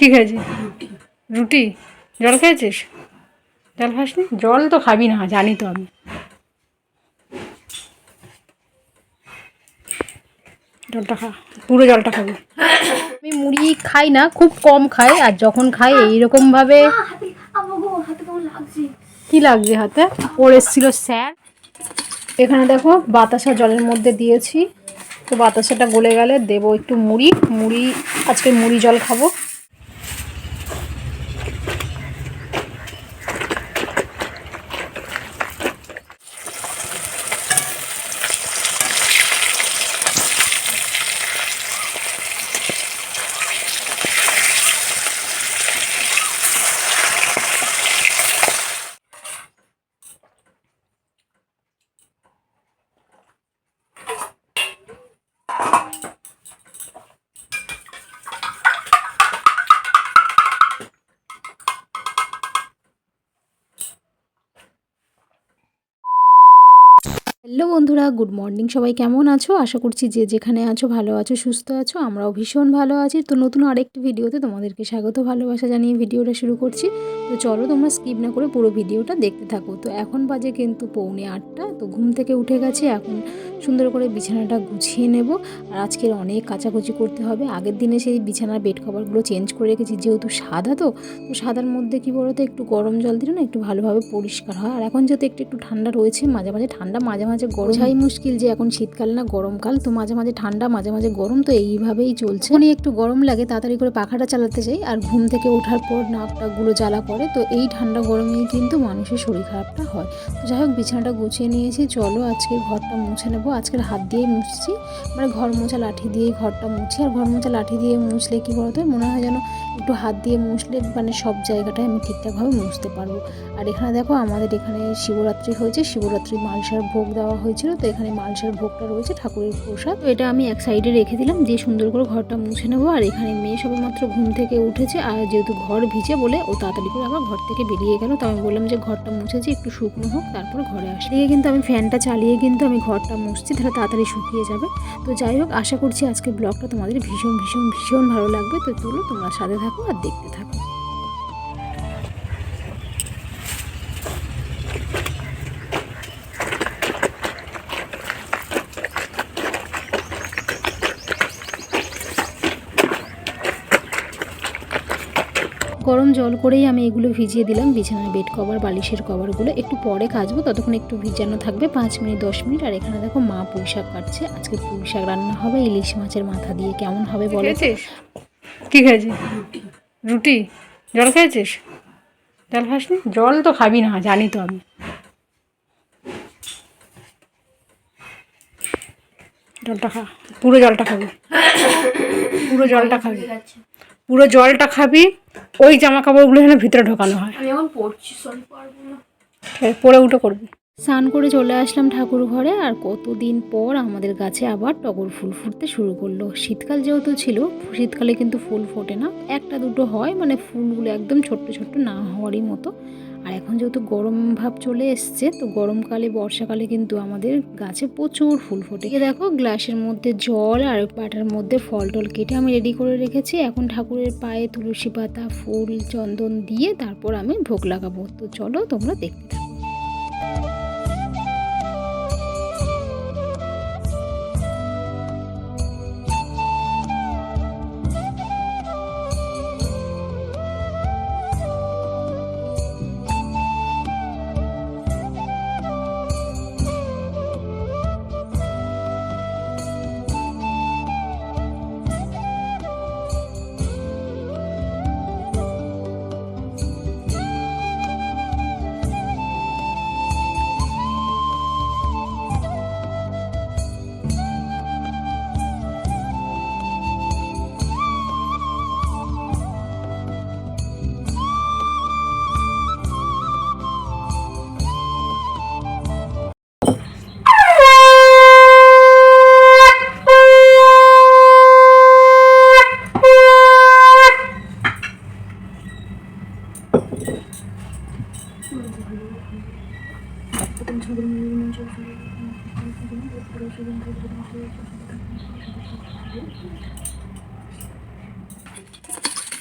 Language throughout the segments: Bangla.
কি খেয়েছিস? রুটি। জল খেয়েছিস? জল খাসনি? জল তো খাবি না, জানি তো আমি। জলটা খা, পুরো জলটা খাবি। আমি মুড়ি খাই না, খুব কম খাই, আর যখন খাই এইরকমভাবে। কি লাগছে হাতে? ওর এসেছিল স্যার। এখানে দেখো বাতাসা জলের মধ্যে দিয়েছি, তো বাতাসাটা গলে গেলে দেবো একটু মুড়ি। আজকে মুড়ি জল খাবো। হ্যালো বন্ধুরা, গুড মর্নিং। সবাই কেমন আছো? আশা করছি যে যেখানে আছো ভালো আছো, সুস্থ আছো। আমরাও ভীষণ ভালো আছি। তো নতুন আরেকটি ভিডিওতে তোমাদেরকে স্বাগত, ভালোবাসা জানিয়ে ভিডিওটা শুরু করছি। তো চলো তোমরা স্কিপ না করে পুরো ভিডিওটা দেখতে থাকো। তো এখন বাজে কিন্তু 7:45। তো ঘুম থেকে উঠে গেছি, এখন সুন্দর করে বিছানাটা গুছিয়ে নেব। আর আজকের অনেক কাচাকুচি করতে হবে। আগের দিনে সেই বিছানার বেড কভারগুলো চেঞ্জ করে রেখেছি, যেহেতু সাদা। তো সাদার মধ্যে কী বলো তো, একটু গরম জল দিলে না একটু ভালোভাবে পরিষ্কার হয়। আর এখন যেহেতু একটু ঠান্ডা রয়েছে, মাঝে মাঝে ঠান্ডা, মাঝে মাঝে গরম। বোঝাই মুশকিল যে এখন শীতকাল না গরমকাল। তো মাঝে মাঝে ঠান্ডা, মাঝে মাঝে গরম, তো এইভাবেই চলছে। উনি একটু গরম লাগে, তাড়াতাড়ি করে পাখাটা চালাতে যাই, আর ঘুম থেকে ওঠার পর নাকটা গুলো জ্বালা করে। তো এই ঠান্ডা গরমেই কিন্তু মানুষের শরীর খারাপটা হয়। তো যাই হোক, বিছানাটা গুছিয়ে নিয়েছি। চলো আজকে ঘরটা মুছে নেবো। আজকের হাত দিয়েই মুছছি, মানে ঘর মোছা লাঠি দিয়েই ঘরটা মুছি। আর ঘর মোছা লাঠি দিয়ে মুছলে কী বলতো, মনে হয় যেন একটু হাত দিয়ে মুছলে মানে সব জায়গাটায় আমি ঠিকঠাকভাবে মুছতে পারবো। আর এখানে দেখো, আমাদের এখানে শিবরাত্রি হয়েছে, শিবরাত্রি মালসার ভোগ দেওয়া হয়েছিল। তো এখানে মালসার ভোগটা রয়েছে, ঠাকুরের প্রসাদ। তো এটা আমি এক সাইডে রেখে দিলাম, দিয়ে সুন্দর করে ঘরটা মুছে নেবো। আর এখানে মেয়ে সবেমাত্র ঘুম থেকে উঠেছে, আর যেহেতু ঘর ভিজে বলে ও তাড়াতাড়ি করে আবার ঘর থেকে বেরিয়ে গেল। তো আমি বললাম যে ঘরটা মুছেছি, একটু শুকনো হোক, তারপর ঘরে আসি। দিয়ে কিন্তু আমি ফ্যানটা চালিয়ে কিন্তু আমি ঘরটা মুছছি, তাহলে তাড়াতাড়ি শুকিয়ে যাবে। তো যাই হোক, আশা করছি আজকে ব্লগটা তোমাদের ভীষণ ভীষণ ভীষণ ভালো লাগবে। তো চলো তোমরা সাথে থাকো আর দেখতে থাকো। গরম জল করেই আমি এগুলো ভিজিয়ে দিলাম, বিছানার বেড কভার, বালিশের কভারগুলো। একটু পরে কাচবো, ততক্ষণ একটু ভিজানো থাকবে 5 মিনিট 10 মিনিট। আর এখানে দেখো মা পুঁই শাক কাটছে। আজকে পুঁই শাক রান্না হবে ইলিশ মাছের মাথা দিয়ে। কেমন হবে বলো? কি খেয়েছিস? রুটি। জল খেয়েছিস? জল খাসনি? জল তো খাবি না, জানি তো আমি। জলটা খা, পুরো জলটা খাবি। পুরো জলটা খাবি, পুরো জলটা খাবি। ওই জামা কাপড়গুলো যেন ভিতরে ঢোকানো হয়। আমি এখন পড়ছি, পরে উঠে করবি। স্নান করে চলে আসলাম ঠাকুর ঘরে। আর কতদিন পর আমাদের গাছে আবার টগর ফুল ফুটতে শুরু করলো। শীতকাল যেহেতু ছিল, শীতকালে কিন্তু ফুল ফোটে না, একটা দুটো হয়, মানে ফুলগুলো একদম ছোট্ট ছোট্ট না হওয়ারই মতো। আর এখন যেহেতু গরম ভাব চলে এসছে, তো গরমকালে বর্ষাকালে কিন্তু আমাদের গাছে প্রচুর ফুল ফোটে। দেখো গ্লাসের মধ্যে জল আর পাটার মধ্যে ফল টল কেটে আমি রেডি করে রেখেছি। এখন ঠাকুরের পায়ে তুলসী পাতা, ফুল, চন্দন দিয়ে তারপর আমি ভোগ লাগাবো। তো চলো তোমরা দেখতে থাকো।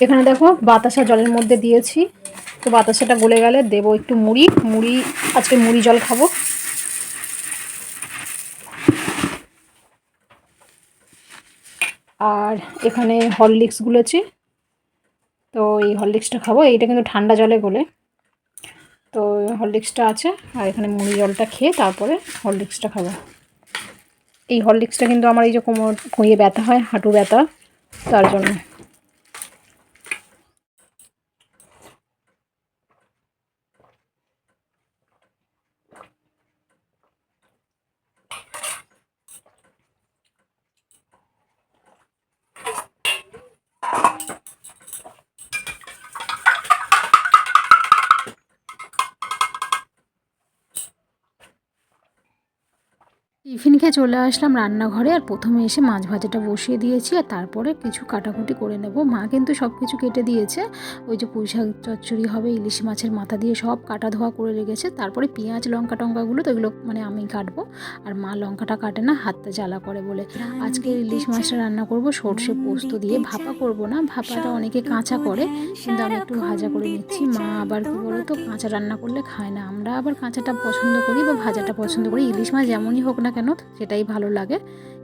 এখানে দেখো বাতাসা জলের মধ্যে দিয়েছি, তো বাতাসাটা গলে গেলে দেবো একটু মুড়ি। আজকে মুড়ি জল খাবো। আর এখানে হরলিক্স গুলেছি, তো এই হরলিক্সটা খাবো। এইটা কিন্তু ঠান্ডা জলে গলে, তো হরলিক্সটা আছে। আর এখানে মুড়ি জলটা খেয়ে তারপরে হরলিক্সটা খাবো। এই হরলিক্সটা কিন্তু আমার এই যে কোমর ব্যথা হয়, হাঁটু ব্যথা, তার জন্য। টিফিন খেয়ে চলে আসলাম রান্নাঘরে। আর প্রথমে এসে মাছ ভাজাটা বসিয়ে দিয়েছি, আর তারপরে কিছু কাটাকুটি করে নেব। মা কিন্তু সব কিছু কেটে দিয়েছে। ওই যে পুঁই শাক চচ্চড়ি হবে, ইলিশ মাছের মাথা দিয়ে সব কাটা ধোয়া করে রেখেছে। তারপরে পেঁয়াজ লঙ্কা টঙ্কাগুলো তো এগুলো মানে আমি কাটবো, আর মা লঙ্কাটা কাটে না, হাতটা জ্বালা করে বলে। আজকে ইলিশ মাছটা রান্না করব সর্ষে পোস্ত দিয়ে। ভাপা করব না, ভাপাটা অনেকে কাঁচা করে, কিন্তু আমি একটু ভাজা করে নিচ্ছি। মা আবার কি বলো তো, কাঁচা রান্না করলে খায় না। আমরা আবার কাঁচাটা পছন্দ করি বা ভাজাটা পছন্দ করি। ইলিশ মাছ যেমনই হোক না কেন সেটাই ভালো লাগে,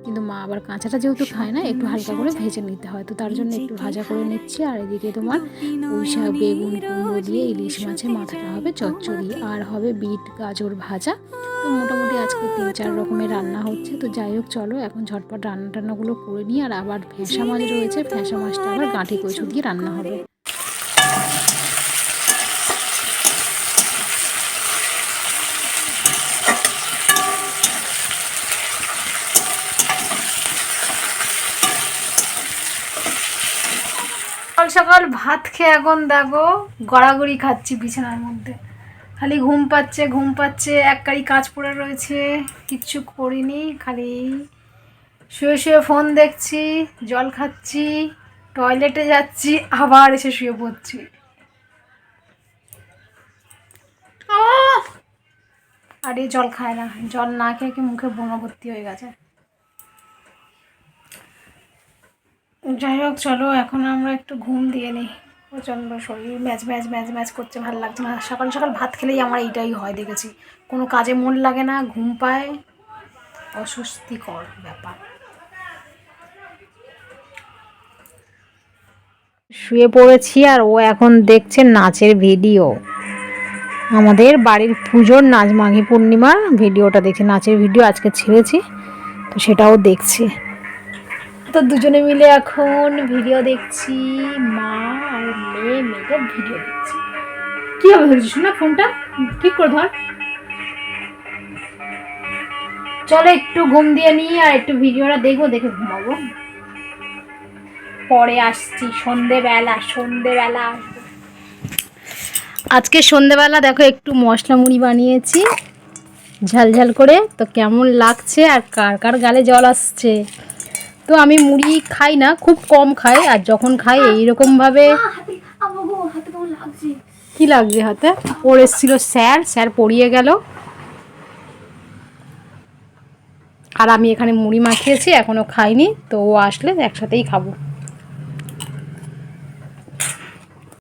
কিন্তু মা আবার কাঁচাটা যেহেতু খায় না, একটু হালকা করে ভেজে নিতে হয়, তো তার জন্য একটু ভাজা করে নিচ্ছি। আর এদিকে তোমার পুঁই শাক বেগুন কুমড়ো দিয়ে ইলিশ মাছের মাথাটা হবে চচ্চড়ি, আর হবে বিট গাজর ভাজা। তো মোটামুটি আজকে 3-4 রকমের রান্না হচ্ছে। তো যাই হোক, চলো এখন ঝটপট রান্নাটান্নাগুলো করে নিই। আর আবার ফ্যাঁসা মাছ রয়েছে, ফ্যাঁসা মাছটা আবার গাঁঠি কচু দিয়ে রান্না হবে। সকাল সকাল ভাত খেয়ে এখন দেখো গড়াগড়ি খাচ্ছি বিছানার মধ্যে। খালি ঘুম পাচ্ছে, এক কারি কাজ পড়ে রয়েছে, কিচ্ছু করিনি, খালি শুয়ে শুয়ে ফোন দেখছি, জল খাচ্ছি, টয়লেটে যাচ্ছি, আবার এসে শুয়ে পড়ছি। আর এই জল খায় না, জল না খেয়ে কি মুখে বোমা ভর্তি হয়ে গেছে। যাই হোক, চলো এখন আমরা একটু ঘুম দিয়ে নিই। প্রচণ্ড শরীর ম্যাচ করছে, ভালো লাগছে না। সকাল সকাল ভাত খেলেই আমার এইটাই হয় দেখেছি, কোনো কাজে মন লাগে না, ঘুম পায়, অস্বস্তিকর ব্যাপার। শুয়ে পড়েছি, আর ও এখন দেখছে নাচের ভিডিও। আমাদের বাড়ির পুজোর নাচ, মাঘী পূর্ণিমার ভিডিওটা দেখছে, নাচের ভিডিও আজকে ছেড়েছি, তো সেটাও দেখছি। তো দুজনে মিলে এখন ভিডিও দেখছি, মা আর মেয়ে মিলে ভিডিও দেখছি। কি হবে ধরছিস না, ফোনটা ঠিক করে ধর। চলো একটু ঘুম দিয়ে নিই, আর একটু ভিডিওটা দেখবো, দেখে ঘুমাবো। পরে আসছি সন্ধেবেলা আসবো। আজকে সন্ধেবেলা দেখো একটু মশলা মুড়ি বানিয়েছি ঝালঝাল করে, তো কেমন লাগছে আর কার কার গালে জল আসছে। তো আমি মুড়ি খাই না, খুব কম খাই, আর যখন খাই এইরকমভাবে। কি লাগছে হাতে? ওর এসেছিল স্যার পড়িয়ে গেল, আর আমি এখানে মুড়ি মাখিয়েছি, এখনো খাইনি, তো ও আসলে একসাথেই খাবো।